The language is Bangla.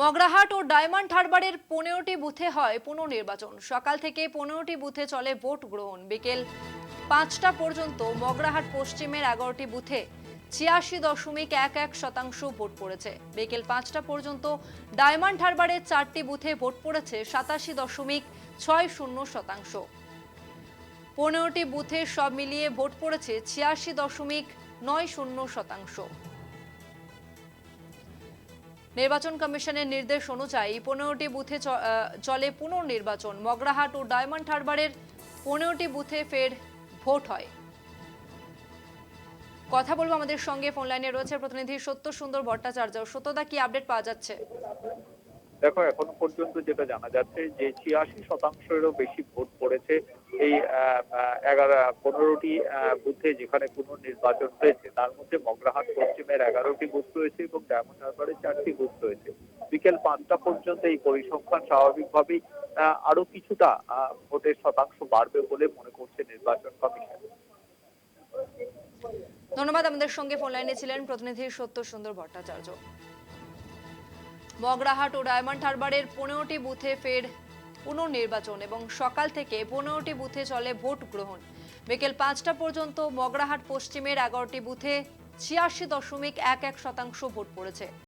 মগরাহাট ও ডায়মন্ড হারবারের 15টি বুথে হয় পুনর্নির্বাচন। সকাল থেকে 15টি বুথে চলে ভোট গ্রহণ। বিকেল 5টা পর্যন্ত মগরাহাট পশ্চিমের 11টি বুথে 86.11% ভোট পড়েছে। বিকেল 5টা পর্যন্ত ডায়মন্ড হারবারের 4টি বুথে ভোট পড়েছে 87.60%। 15টি বুথে সব মিলিয়ে ভোট পড়েছে 86.90%। নির্বাচন কমিশনের নির্দেশ অনুযায়ী 15টি বুথে চলে পুনর্নির্বাচন। মগরাহাট ও ডায়মন্ড হারবারের 15টি বুথে ফের ভোট হয়। কথা বলবো, আমাদের সঙ্গে ফোন লাইনে রয়েছে প্রতিনিধি সত্য সুন্দর ভট্টাচার্য। সত্যদা, কি আপডেট পাওয়া যাচ্ছে? দেখো, এখনো পর্যন্ত যেটা জানা যাচ্ছে যে 86%-এরও বেশি ভোট পড়েছে এই 15টি বুথে যেখানে পুনর্নির্বাচন হয়েছে। তার মধ্যে মগরাহাট পশ্চিমের 11টি বুথ রয়েছে এবং ডায়মন্ড হারবারে 4টি বুথ রয়েছে। বিকেল 5টা পর্যন্ত এই পরিসংখ্যান স্বাভাবিকভাবেই আরো কিছুটা ভোটের শতাংশ বাড়বে বলে মনে করছে নির্বাচন কমিশন। ধন্যবাদ। আমাদের সঙ্গে ফোন লাইনে ছিলেন প্রতিনিধি সত্য সুন্দর ভট্টাচার্য। মগরাহাট ও ডায়মন্ড হারবারের 15টি বুথে ফের পুনর্নির্বাচন এবং সকাল থেকে 15টি বুথে চলে ভোট গ্রহণ। বিকেল 5টা পর্যন্ত মগরাহাট পশ্চিমের 11টি বুথে 86.11% ভোট পড়েছে।